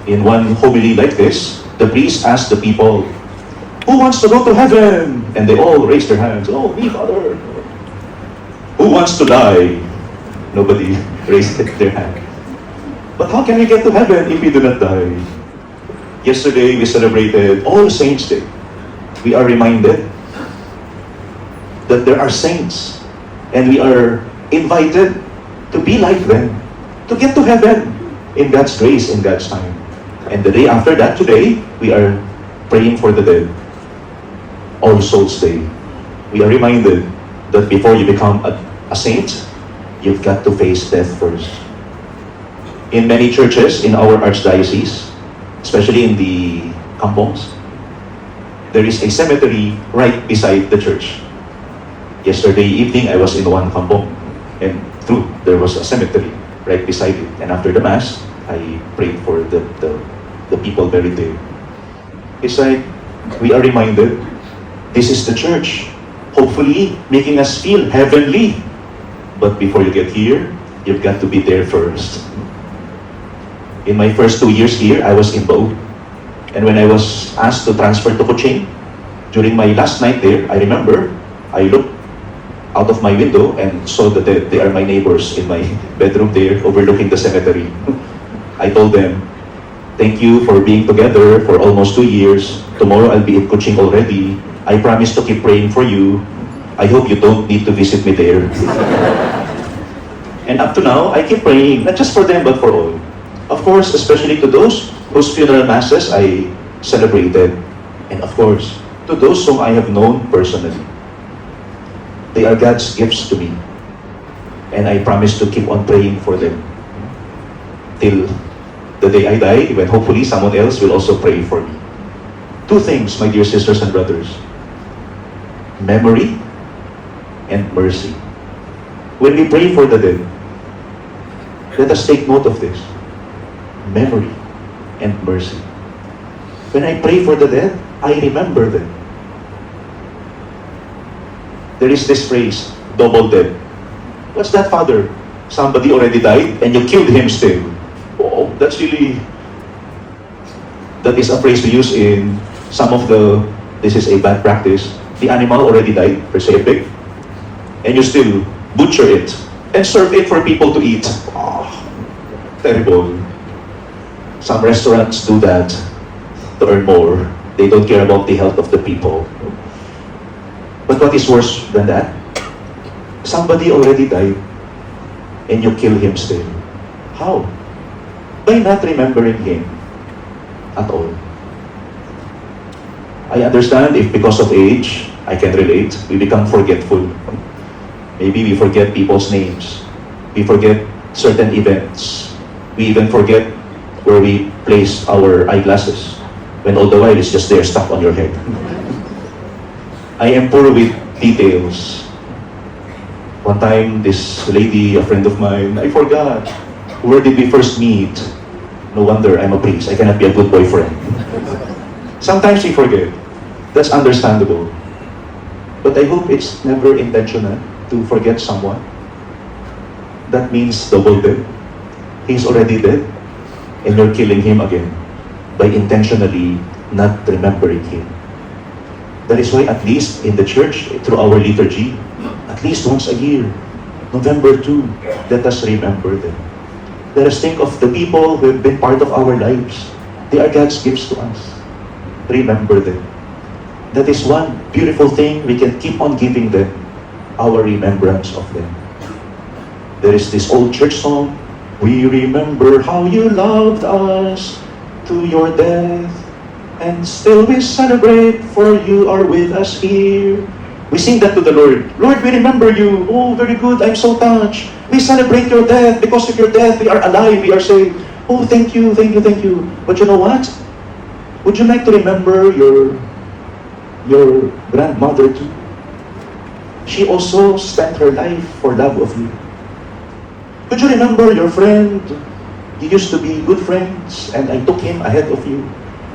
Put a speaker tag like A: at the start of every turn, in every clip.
A: In one homily like this, the priest asked the people, "Who wants to go to heaven?" And they all raised their hands. "Oh, me, Father." "Who wants to die?" Nobody raised their hand. But how can we get to heaven if we do not die? Yesterday, we celebrated All Saints' Day. We are reminded that there are saints, and we are invited to be like them, to get to heaven in God's grace, in God's time. And the day after that, today, we are praying for the dead. All Souls Day. We are reminded that before you become a saint, you've got to face death first. In many churches in our archdiocese, especially in the kampongs, there is a cemetery right beside the church. Yesterday evening, I was in one kampong, and there was a cemetery right beside it. And after the Mass, I prayed for the people buried there. It's like we are reminded, this is the church, hopefully making us feel heavenly. But before you get here, you've got to be there first. In my first 2 years here, I was in Baug. And when I was asked to transfer to Kuching, during my last night there, I remember, I looked out of my window and saw that they are my neighbors in my bedroom there, overlooking the cemetery. I told them, "Thank you for being together for almost 2 years. Tomorrow I'll be in Kuching already. I promise to keep praying for you. I hope you don't need to visit me there." And up to now, I keep praying, not just for them, but for all. Of course, especially to those whose funeral masses I celebrated. And of course, to those whom I have known personally. They are God's gifts to me. And I promise to keep on praying for them till the day I die, when hopefully someone else will also pray for me. Two things, my dear sisters and brothers: memory and mercy. When we pray for the dead, let us take note of this. Memory and mercy. When I pray for the dead, I remember them. There is this phrase, double dead. What's that, Father? Somebody already died and you killed him still. Oh, that is a phrase we use in some of this is a bad practice. The animal already died, per se, pig, and you still butcher it and serve it for people to eat. Oh, terrible. Some restaurants do that to earn more. They don't care about the health of the people. But what is worse than that? Somebody already died and you kill him still. How? By not remembering him at all. I understand if because of age, I can relate, we become forgetful. Maybe we forget people's names. We forget certain events. We even forget where we place our eyeglasses, when all the while it's just there stuck on your head. I am poor with details. One time, this lady, a friend of mine, I forgot. Where did we first meet? No wonder I'm a priest. I cannot be a good boyfriend. Sometimes we forget. That's understandable. But I hope it's never intentional to forget someone. That means double dead. He's already dead, and you're killing him again by intentionally not remembering him. That is why at least in the church, through our liturgy, at least once a year, November 2, let us remember them. Let us think of the people who have been part of our lives. They are God's gifts to us. Remember them. That is one beautiful thing we can keep on giving them, our remembrance of them. There is this old church song, "We remember how you loved us to your death, and still we celebrate, for you are with us here." We sing that to the Lord. Lord, we remember you. Oh, very good. I'm so touched. We celebrate your death. Because of your death, we are alive. We are saved. Oh, thank you, thank you, thank you. But you know what? Would you like to remember your grandmother too? She also spent her life for love of you. Could you remember your friend? You used to be good friends, and I took him ahead of you.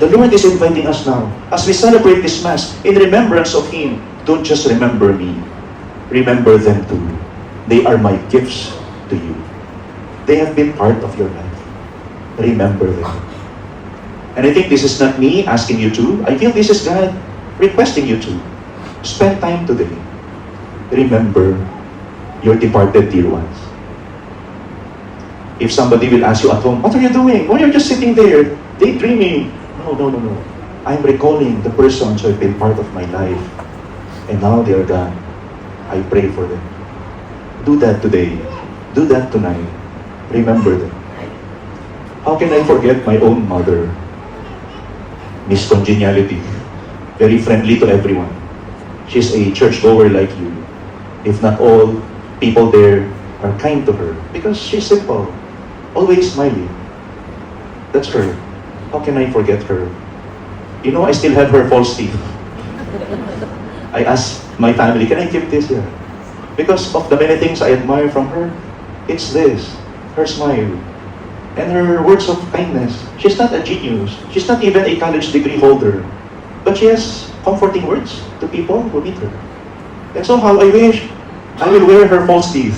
A: The Lord is inviting us now, as we celebrate this Mass, in remembrance of Him. Don't just remember me. Remember them too. They are my gifts to you. They have been part of your life. Remember them. And I think this is not me asking you to. I feel this is God requesting you to. Spend time today. Remember your departed dear ones. If somebody will ask you at home, what are you doing? Oh, you're just sitting there, daydreaming. No. I'm recalling the persons who have been part of my life. And now they are gone. I pray for them. Do that today. Do that tonight. Remember them. How can I forget my own mother? Miss Congeniality. Very friendly to everyone. She's a churchgoer like you. If not all, people there are kind to her because she's simple. Always smiling. That's her. How can I forget her? You know, I still have her false teeth. I asked my family, can I keep this here? Because of the many things I admire from her, it's this, her smile, and her words of kindness. She's not a genius. She's not even a college degree holder. But she has comforting words to people who meet her. And so how I wish I will wear her false teeth.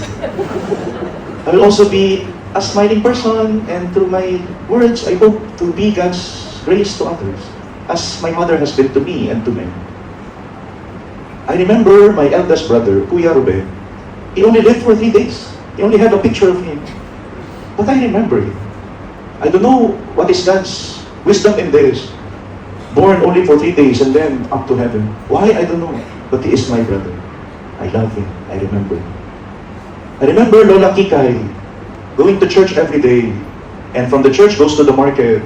A: I will also be a smiling person, and through my words, I hope to be God's grace to others, as my mother has been to me and to many. I remember my eldest brother, Kuya Ruben. He only lived for 3 days. He only had a picture of him. But I remember him. I don't know what is God's wisdom in this. Born only for 3 days and then up to heaven. Why? I don't know. But he is my brother. I love him. I remember him. I remember Lola Kikay going to church every day. And from the church goes to the market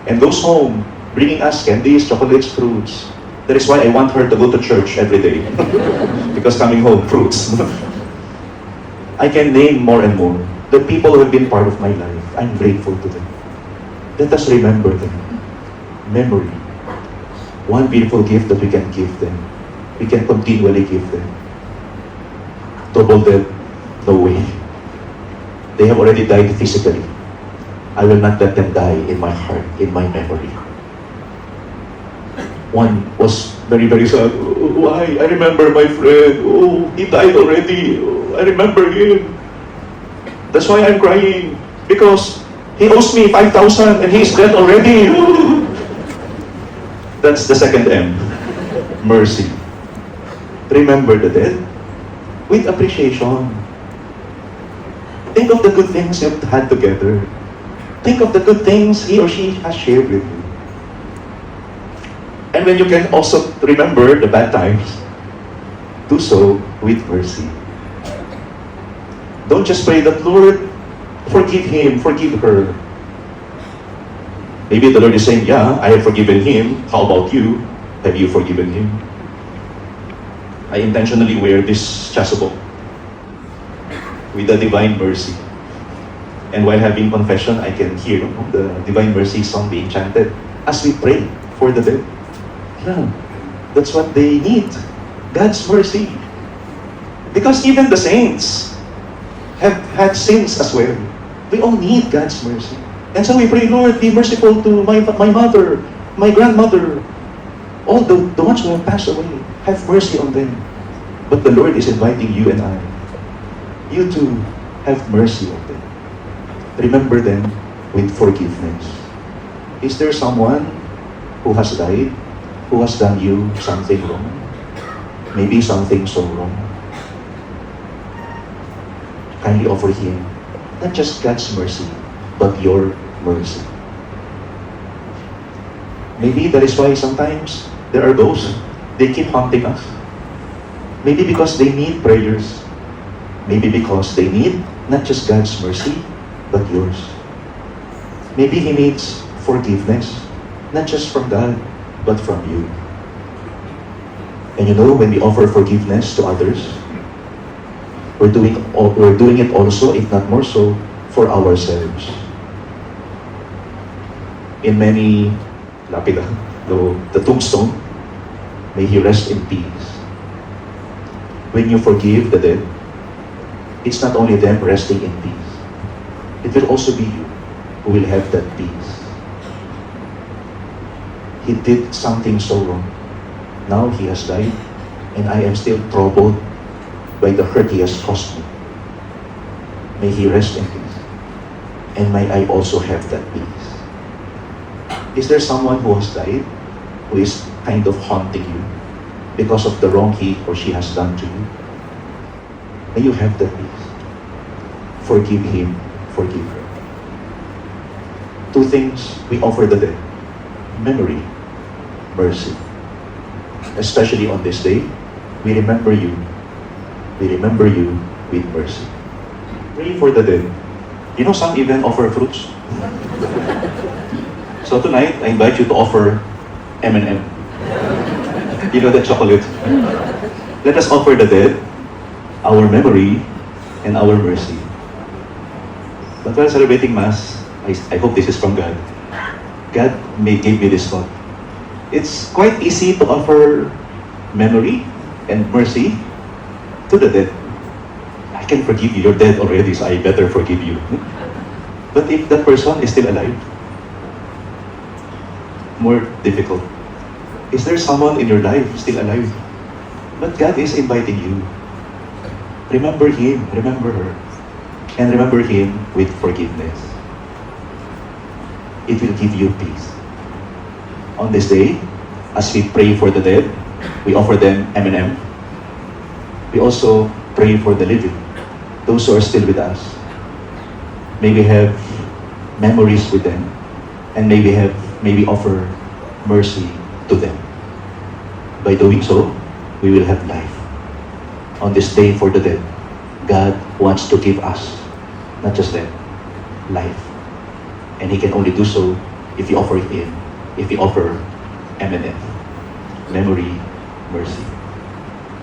A: and goes home bringing us candies, chocolates, fruits. That is why I want her to go to church every day. Because coming home, fruits. I can name more and more. The people who have been part of my life, I'm grateful to them. Let us remember them. Memory. One beautiful gift that we can give them. We can continually give them. Double dead, no way. They have already died physically. I will not let them die in my heart, in my memory. One was very, very sad. Why? I remember my friend. Oh, he died already. Oh, I remember him. That's why I'm crying. Because he owes me 5,000 and he's dead already. That's the second M. Mercy. Remember the dead with appreciation. Think of the good things you've had together. Think of the good things he or she has shared with you. And when you can also remember the bad times, do so with mercy. Don't just pray that, Lord, forgive him, forgive her. Maybe the Lord is saying, yeah, I have forgiven him. How about you? Have you forgiven him? I intentionally wear this chasuble with the Divine Mercy. And while having confession, I can hear the Divine Mercy song being chanted as we pray for the dead. Yeah, that's what they need. God's mercy. Because even the saints have had sins as well. We all need God's mercy. And so we pray, Lord, be merciful to my mother, my grandmother, all the ones who have passed away. Have mercy on them. But the Lord is inviting you and I, you to have mercy on them. Remember them with forgiveness. Is there someone who has died, who has done you something wrong? Maybe something so wrong. Kindly offer him not just God's mercy, but your mercy. Maybe that is why sometimes there are those, they keep haunting us. Maybe because they need prayers. Maybe because they need not just God's mercy, but yours. Maybe he needs forgiveness, not just from God, but from you. And you know, when we offer forgiveness to others, we're doing it also, if not more so, for ourselves. In many lapida, the tombstone, may he rest in peace. When you forgive the dead, it's not only them resting in peace. It will also be you who will have that peace. He did something so wrong. Now he has died, and I am still troubled by the hurt he has caused me. May he rest in peace, and may I also have that peace. Is there someone who has died who is kind of haunting you because of the wrong he or she has done to you? May you have that peace. Forgive him, forgive her. Two things we offer the dead: memory, mercy. Especially on this day, we remember you. We remember you with mercy. Pray for the dead. You know, some even offer fruits. So tonight, I invite you to offer M&M. You know, the chocolate. Let us offer the dead our memory and our mercy. But while celebrating Mass, I hope this is from God. God may give me this thought. It's quite easy to offer memory and mercy to the dead. I can forgive you. You're dead already, so I better forgive you. But if that person is still alive, more difficult. Is there someone in your life still alive? But God is inviting you. Remember him, remember her, and remember him with forgiveness. It will give you peace. On this day, as we pray for the dead, we offer them M&M. We also pray for the living, those who are still with us. May we have memories with them, and maybe offer mercy to them. By doing so, we will have life. On this day for the dead, God wants to give us, not just them, life. And he can only do so if we offer him, if we offer M&M, memory, mercy.